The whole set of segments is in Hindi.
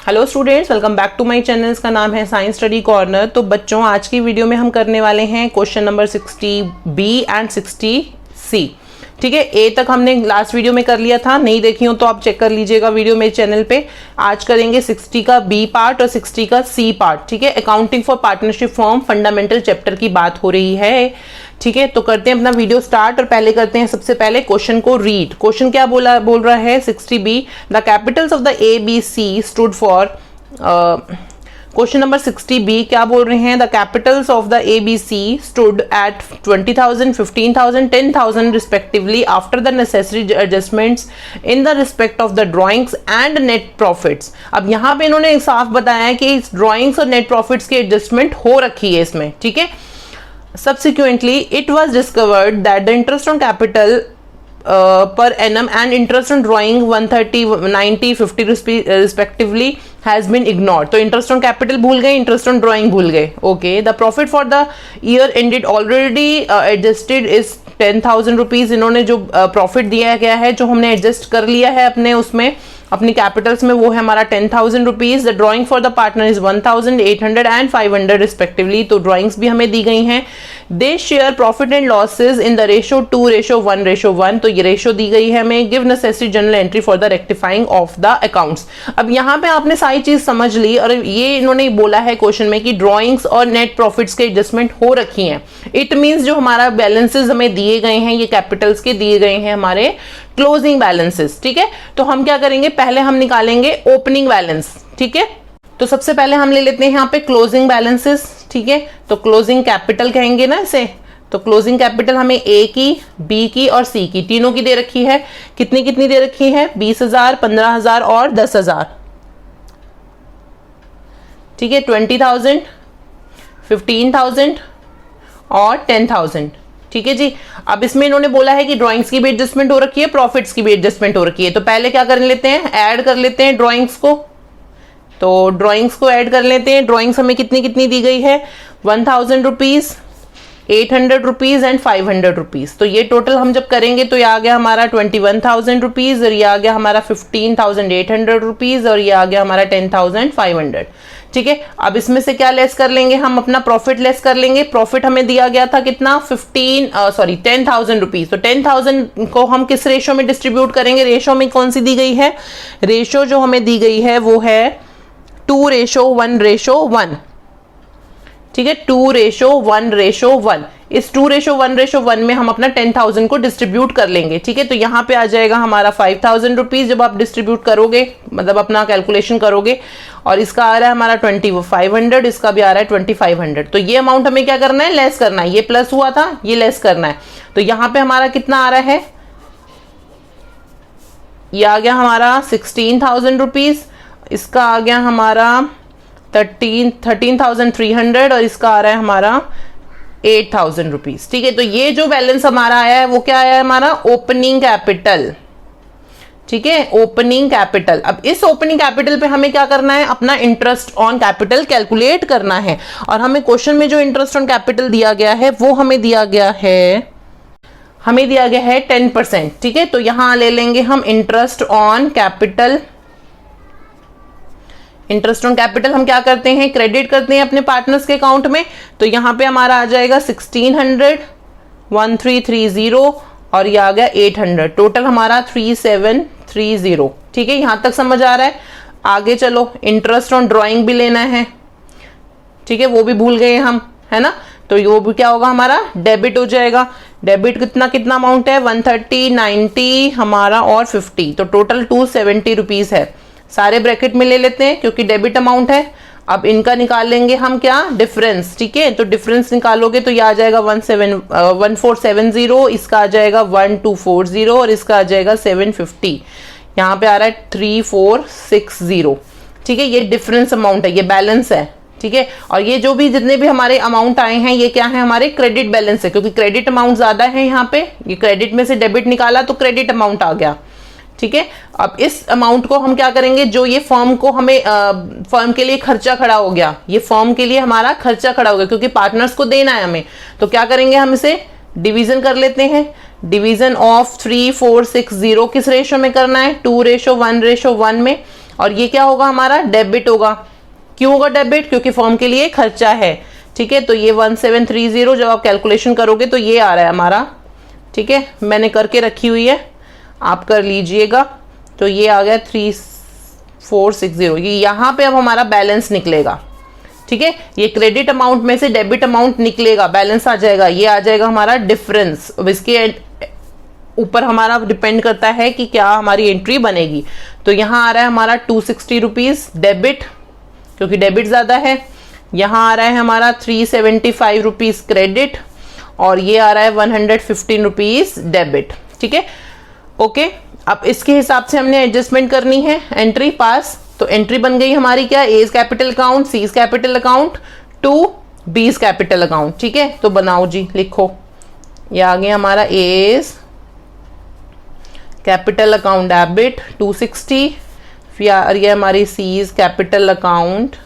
Hello students, welcome back to my channel. इसका नाम है साइंस स्टडी कॉर्नर। तो बच्चों, आज की वीडियो में हम करने वाले हैं question number 60B and 60C। ठीक है, ए तक हमने लास्ट वीडियो में कर लिया था, नहीं देखी हो तो आप चेक कर लीजिएगा वीडियो मेरे चैनल पे। आज करेंगे 60 का बी पार्ट और 60 का सी पार्ट। ठीक है, accounting for partnership form fundamental chapter की बात हो रही है। ठीक है, तो करते हैं अपना वीडियो स्टार्ट और पहले करते हैं सबसे पहले क्वेश्चन को रीड। क्वेश्चन क्या बोल रहा है 60B, the Capitals of the ABC stood for. Question number 60B क्या बोल रहे हैं, the Capitals of the ABC stood at 20,000, 15,000, 10,000 respectively after the necessary adjustments in the respect of the drawings and net profits. अब यहाँ पे इन्होंने साफ बताया है कि ड्रॉइंग्स और नेट प्रॉफिट्स की एडजस्टमेंट हो रखी है इसमें। ठीक है, subsequently it was discovered that the interest on capital per annum and interest on drawing 130, 90, 50 respectively has been ignored. तो interest on capital भूल गए, interest on drawing भूल गए। Okay, the profit for the year ended already adjusted is 10,000 rupees। इन्होंने जो प्रॉफिट दिया गया है, जो हमने एडजस्ट कर लिया है अपने उसमें अपनी कैपिटल्स में, वो है हमारा 10,000 rupees. The drawing for the partner is 1,800 and 500 respectively. तो ड्रॉइंग्स भी हमें दी गई हैं। They share profit and losses in the ratio 2:1:1। तो ये रेशो दी गई है हमें। Give necessary journal entry for the rectifying of the accounts. अब यहाँ पे आपने सारी चीज समझ ली और ये इन्होंने बोला है क्वेश्चन में कि ड्रॉइंग्स और नेट प्रॉफिट्स के एडजस्टमेंट हो रखी हैं। इट मीन्स जो हमारा बैलेंसेस हमें दिए गए हैं, ये कैपिटल्स के दिए गए हैं हमारे क्लोजिंग बैलेंसेस। ठीक है, तो हम क्या करेंगे, पहले हम निकालेंगे ओपनिंग बैलेंस। ठीक है, तो सबसे पहले हम ले लेते हैं यहाँ पे क्लोजिंग बैलेंसेस। ठीक है, तो क्लोजिंग कैपिटल कहेंगे ना इसे। तो क्लोजिंग कैपिटल हमें ए की, बी की और सी की, तीनों की दे रखी है। कितनी कितनी दे रखी है, 20,000, 15,000 और 10,000। ठीक है, 20,000, 15,000 और 10,000। ठीक है जी। अब इसमें इन्होंने बोला है कि ड्राइंग्स की भी एडजस्टमेंट हो रखी है, प्रॉफिट्स की भी एडजस्टमेंट हो रखी है। तो पहले क्या कर लेते हैं, ऐड कर लेते हैं ड्राइंग्स को। तो ड्राइंग्स को ऐड कर लेते हैं। ड्राइंग्स हमें कितनी कितनी दी गई है, 1,000 रुपीज, 800 रुपीज एंड 500 रुपीज। तो ये टोटल हम जब करेंगे तो ये आ गया हमारा 21,000 रुपीज और ये आ गया हमारा 15,800 रुपीज और ये आ गया हमारा 10,500। ठीक है, अब इसमें से क्या लेस कर लेंगे, हम अपना प्रॉफिट लेस कर लेंगे। प्रॉफिट हमें दिया गया था कितना, 10,000 रुपीज। तो 10,000 को हम किस रेशो में डिस्ट्रीब्यूट करेंगे, रेशो में कौन सी दी गई है, रेशो जो हमें दी गई है वो है 2:1:1। ठीक है, 2:1:1। इस 2:1:1 में हम अपना 10,000 को डिस्ट्रीब्यूट कर लेंगे। ठीक है, तो यहाँ पे आ जाएगा हमारा 5,000 रुपीज जब आप डिस्ट्रीब्यूट करोगे, मतलब अपना कैलकुलेशन करोगे। और इसका आ रहा है हमारा 2,500, इसका भी आ रहा है 2,500। तो ये अमाउंट हमें क्या करना है, लेस करना है। ये प्लस हुआ था, ये लेस करना है। तो यहाँ पे हमारा कितना आ रहा है, ये आ गया हमारा 16,000 रुपीज, इसका आ गया हमारा 13,300 और इसका आ रहा है हमारा 8,000 रुपीज। ठीक है, तो ये जो बैलेंस हमारा आया है वो क्या आया है, हमारा ओपनिंग कैपिटल। ठीक है, ओपनिंग कैपिटल। अब इस ओपनिंग कैपिटल पे हमें क्या करना है, अपना इंटरेस्ट ऑन कैपिटल कैलकुलेट करना है। और हमें क्वेश्चन में जो इंटरेस्ट ऑन कैपिटल दिया गया है वो हमें दिया गया है 10%। ठीक है, तो यहां ले लेंगे हम interest on capital. Interest on capital हम क्या करते हैं, क्रेडिट करते हैं अपने पार्टनर्स के अकाउंट में। तो यहां पे हमारा आ जाएगा 1600, 1330 और ये आ गया 800। टोटल हमारा 3730। ठीक है, यहां तक समझ आ रहा है। आगे चलो, इंटरेस्ट ऑन ड्राइंग भी लेना है। ठीक है, वो भी भूल गए हम, है ना। तो वो भी क्या होगा, हमारा डेबिट हो जाएगा। डेबिट कितना कितना अमाउंट है, 130, 90 हमारा और 50। तो टोटल 270 रुपीज है। सारे ब्रैकेट में ले लेते हैं क्योंकि डेबिट अमाउंट है। अब इनका निकाल लेंगे हम क्या, डिफरेंस। ठीक है, तो डिफरेंस निकालोगे तो ये आ जाएगा 1470, इसका आ जाएगा 1240 और इसका आ जाएगा 750। यहाँ पे आ रहा है 3460। ठीक है, ये डिफरेंस अमाउंट है, ये बैलेंस है। ठीक है, और ये जो भी जितने भी हमारे अमाउंट आए हैं ये क्या है, हमारे क्रेडिट बैलेंस है, क्योंकि क्रेडिट अमाउंट ज्यादा है यहाँ पे। ये क्रेडिट में से डेबिट निकाला तो क्रेडिट अमाउंट आ गया। ठीक है, अब इस अमाउंट को हम क्या करेंगे, जो ये फर्म को हमें फर्म के लिए खर्चा खड़ा हो गया, ये फर्म के लिए हमारा खर्चा खड़ा हो गया क्योंकि पार्टनर्स को देना है हमें। तो क्या करेंगे, हम इसे डिवीजन कर लेते हैं। डिवीजन ऑफ 3460 किस रेशो में करना है, 2:1:1 में। और ये क्या होगा हमारा डेबिट होगा। क्यों होगा डेबिट? क्योंकि फर्म के लिए खर्चा है। ठीक है, तो ये 1730 जब आप कैलकुलेशन करोगे तो ये आ रहा है हमारा। ठीक है, मैंने करके रखी हुई है, आप कर लीजिएगा। तो ये आ गया 3460। ये यहाँ पे अब हमारा बैलेंस निकलेगा। ठीक है, ये क्रेडिट अमाउंट में से डेबिट अमाउंट निकलेगा, बैलेंस आ जाएगा, ये आ जाएगा हमारा डिफरेंस। अब इसके ऊपर हमारा डिपेंड करता है कि क्या हमारी एंट्री बनेगी। तो यहाँ आ रहा है हमारा 260 रुपीज डेबिट, क्योंकि डेबिट ज्यादा है। यहाँ आ रहा है हमारा 375 रुपीज क्रेडिट, और ये आ रहा है 115 रुपीज डेबिट। ठीक है, ओके। अब इसके हिसाब से हमने एडजस्टमेंट करनी है, एंट्री पास। तो एंट्री बन गई हमारी क्या, A's capital account, C's capital account to B's capital account. ठीक है, तो बनाओ जी, लिखो। ये आ गया हमारा एज कैपिटल अकाउंट डेबिट 260, फिर ये हमारी सीज कैपिटल अकाउंट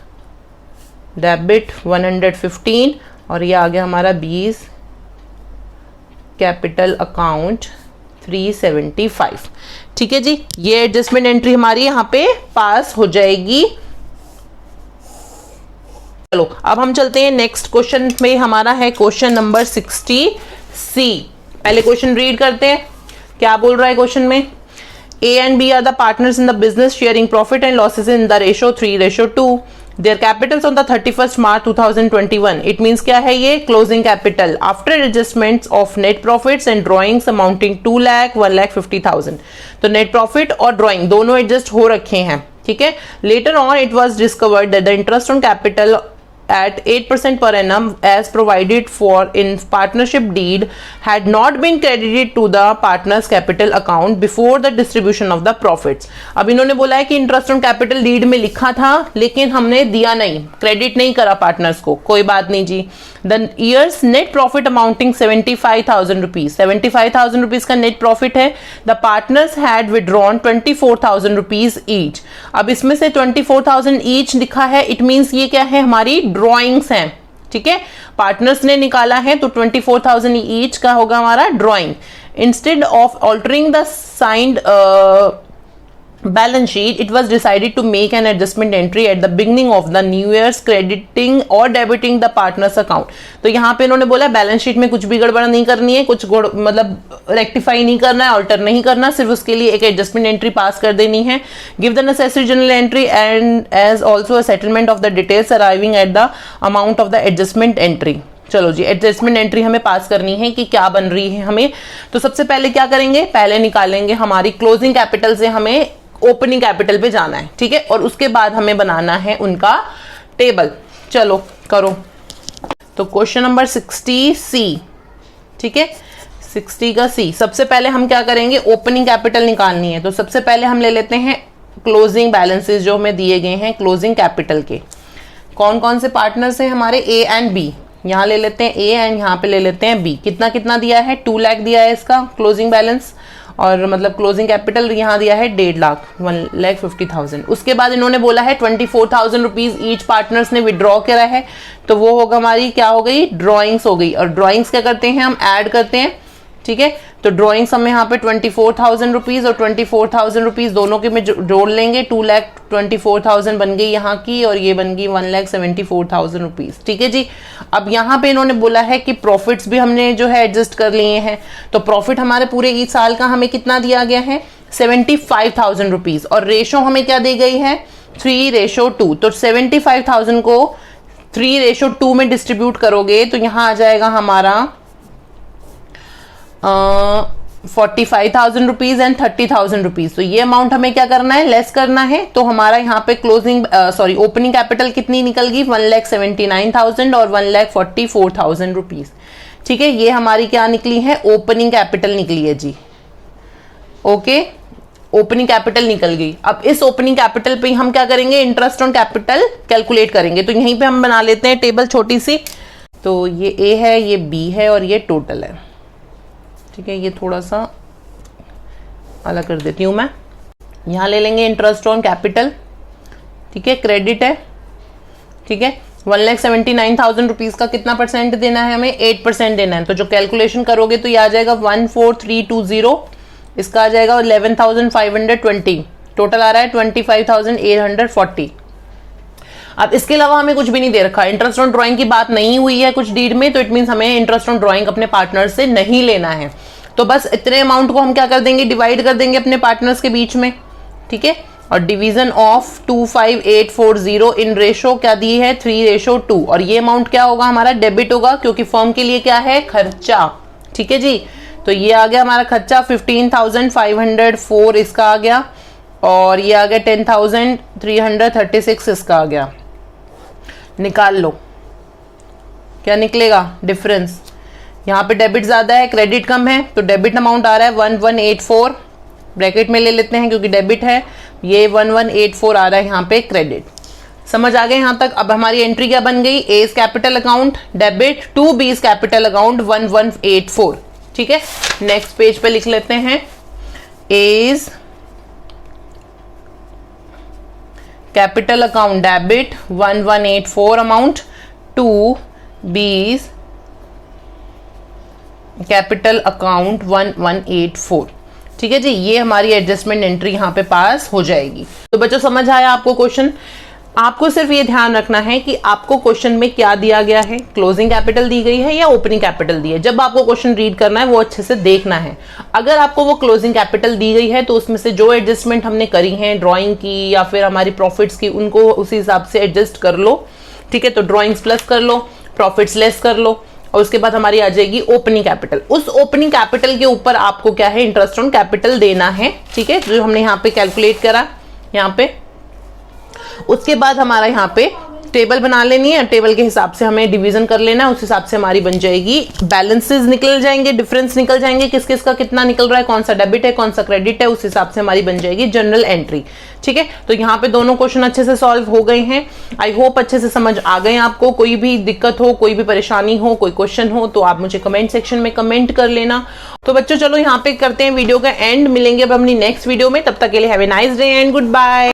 डेबिट 115, और ये आ गया हमारा बीज कैपिटल अकाउंट 375। ठीक है जी, ये एडजस्टमेंट एंट्री हमारी यहाँ पे पास हो जाएगी। चलो अब हम चलते हैं नेक्स्ट क्वेश्चन में। हमारा है क्वेश्चन नंबर 60C। पहले क्वेश्चन रीड करते हैं, क्या बोल रहा है क्वेश्चन में। A and B are the partners in the business sharing profit and losses in the ratio 3:2. Their capitals on the 31st March 2021. It means क्या है ये, closing capital after adjustments of net profits and drawings amounting 2 lakh 1,50,000. तो net profit और drawing दोनों adjust हो रखे हैं। ठीक है, later on it was discovered that the interest on capital at 8% per annum as provided for in partnership deed had not been credited to the partners capital account before the distribution of the profits. अब इन्होंने बोला है कि इंटरेस्ट ऑन कैपिटल डीड में लिखा था लेकिन हमने दिया नहीं, क्रेडिट नहीं करा पार्टनर्स को। कोई बात नहीं जी। The year's net profit amounting 75,000 rupees. 75,000 rupees का net profit है। The partners had withdrawn 24,000 rupees each. अब इसमें से 24,000 each लिखा है, it means ये क्या है, हमारी ड्रॉइंग्स हैं। ठीक है, पार्टनर्स ने निकाला है तो 24,000 each का होगा हमारा drawing. Instead of altering the signed balance sheet, it was decided to make an adjustment entry at the beginning of the new year's crediting or debiting the partners account. तो यहाँ पे इन्होंने बोला बैलेंस शीट में कुछ भी गड़बड़ नहीं करनी है, कुछ मतलब रेक्टिफाई नहीं करना है, ऑल्टर नहीं करना, सिर्फ उसके लिए एक एडजस्टमेंट एंट्री पास कर देनी है। Give the necessary journal entry and as also a settlement of the details arriving at the amount of the adjustment entry. चलो जी, एडजस्टमेंट एंट्री हमें पास करनी है कि क्या बन रही है हमें। तो सबसे पहले क्या करेंगे, पहले निकालेंगे हमारी क्लोजिंग कैपिटल से हमें ओपनिंग कैपिटल पे जाना है। ठीक है, और उसके बाद हमें बनाना है उनका टेबल। चलो करो। तो क्वेश्चन नंबर 60C। ठीक है, 60 का C। सबसे पहले हम क्या करेंगे, ओपनिंग कैपिटल निकालनी है। तो सबसे पहले हम ले लेते हैं क्लोजिंग बैलेंसेस जो हमें दिए गए हैं क्लोजिंग कैपिटल के। कौन कौन से पार्टनर्स हैं हमारे, A एंड B। यहाँ ले लेते हैं A एंड यहाँ पे ले लेते हैं B। कितना कितना दिया है, 2 लाख दिया है इसका क्लोजिंग बैलेंस, और मतलब क्लोजिंग कैपिटल यहाँ दिया है 1.5 लाख 1,50,000। उसके बाद इन्होंने बोला है 24,000 रुपीज ईच पार्टनर्स ने विड्रॉ करा है, तो वो होगा हमारी क्या हो गई, ड्रॉइंग्स हो गई। और ड्रॉइंग्स क्या करते हैं, हम ऐड करते हैं। ठीक है, तो ड्रॉइंग्स हमें यहाँ पे 24,000 रुपीज और 24,000 रुपीज दोनों के में जोड़ लेंगे। 2,24,000 बन गई यहाँ की, और ये बन गई 1,74,000 रुपीज। ठीक है जी। अब यहाँ पे इन्होंने बोला है कि प्रॉफिट्स भी हमने जो है एडजस्ट कर लिए हैं। तो प्रॉफिट हमारे पूरे इस साल का हमें कितना दिया गया है, 75,000 रुपीज, और रेशो हमें क्या दी गई है, 3:2। तो 75,000 को 3:2 में डिस्ट्रीब्यूट करोगे तो यहाँ आ जाएगा हमारा 45,000 रुपीज एंड 30,000 रुपीज। तो ये अमाउंट हमें क्या करना है, लेस करना है। तो हमारा यहाँ पे क्लोजिंग ओपनिंग कैपिटल कितनी निकल गई, 1,79,000 और 1,44,000 रुपीज। ठीक है, ये हमारी क्या निकली है, ओपनिंग कैपिटल निकली है जी। ओके, ओपनिंग कैपिटल निकल गई। अब इस ओपनिंग कैपिटल पे हम क्या करेंगे, इंटरेस्ट ऑन कैपिटल कैलकुलेट करेंगे। तो यहीं पे हम बना लेते हैं टेबल छोटी सी। तो ये A है, ये B है और ये टोटल है। ठीक है, ये थोड़ा सा अलग कर देती हूँ मैं। यहाँ ले लेंगे इंटरेस्ट ऑन कैपिटल। ठीक है, क्रेडिट है। ठीक है, 1,79,000 रुपीज का कितना परसेंट देना है हमें, 8% देना है। तो जो कैलकुलेशन करोगे तो ये आ जाएगा 14320, इसका आ जाएगा 11,520। टोटल आ रहा है 25,840। अब इसके अलावा हमें कुछ भी नहीं दे रखा, इंटरेस्ट ऑन ड्राइंग की बात नहीं हुई है कुछ डीड में, तो इट मीन्स हमें इंटरेस्ट ऑन ड्राइंग अपने पार्टनर से नहीं लेना है। तो बस इतने अमाउंट को हम क्या कर देंगे, डिवाइड कर देंगे अपने पार्टनर्स के बीच में, ठीक है। और डिवीजन ऑफ 25840 इन रेशो क्या दी है 3:2, और ये अमाउंट क्या होगा हमारा, डेबिट होगा, क्योंकि फर्म के लिए क्या है, खर्चा, ठीक है जी। तो ये आ गया हमारा खर्चा 15,504 इसका आ गया, और ये आ गया 10,336 इसका आ गया। निकाल लो क्या निकलेगा डिफरेंस। यहाँ पे डेबिट ज्यादा है, क्रेडिट कम है, तो डेबिट अमाउंट आ रहा है 1184, ब्रैकेट में ले लेते हैं क्योंकि डेबिट है, ये 1184 आ रहा है यहाँ पे क्रेडिट। समझ आ गए यहाँ तक। अब हमारी एंट्री क्या बन गई, A is capital account debit to B is capital account 1184, ठीक है। नेक्स्ट पेज पे लिख लेते हैं, A is capital account debit 1184 amount to B's capital account 1184, ठीक है जी। ये हमारी एडजस्टमेंट एंट्री यहाँ पे पास हो जाएगी। तो बच्चों समझ आया आपको क्वेश्चन। आपको सिर्फ ये ध्यान रखना है कि आपको क्वेश्चन में क्या दिया गया है, क्लोजिंग कैपिटल दी गई है या ओपनिंग कैपिटल दी है। जब आपको क्वेश्चन रीड करना है वो अच्छे से देखना है। अगर आपको वो क्लोजिंग कैपिटल दी गई है तो उसमें से जो एडजस्टमेंट हमने करी है ड्राइंग की या फिर हमारी प्रॉफिट्स की, उनको उसी हिसाब से एडजस्ट कर लो, ठीक है। तो ड्राइंग्स प्लस कर लो, प्रॉफिट्स लेस कर लो, और उसके बाद हमारी आ जाएगी ओपनिंग कैपिटल। उस ओपनिंग कैपिटल के ऊपर आपको क्या है, इंटरेस्ट ऑन कैपिटल देना है, ठीक है, जो हमने यहाँ पे कैलकुलेट करा यहाँ पे। उसके बाद हमारा यहाँ पे टेबल बना लेनी है, टेबल के हिसाब से हमें डिवीजन कर लेना है, उस हिसाब से हमारी बन जाएगी, बैलेंसेस निकल जाएंगे, डिफरेंस निकल जाएंगे, किस किस का कितना निकल रहा है, कौन सा डेबिट है कौन सा क्रेडिट है, उस हिसाब से हमारी बन जाएगी जनरल एंट्री, ठीक है। तो यहाँ पे दोनों क्वेश्चन अच्छे से सॉल्व हो गए हैं। आई होप अच्छे से समझ आ गए आपको। कोई भी दिक्कत हो, कोई भी परेशानी हो, कोई क्वेश्चन हो तो आप मुझे कमेंट सेक्शन में कमेंट कर लेना। तो बच्चों चलो यहाँ पे करते हैं वीडियो का एंड, मिलेंगे अब अपनी नेक्स्ट वीडियो में, तब तक के लिए have a nice day and good bye.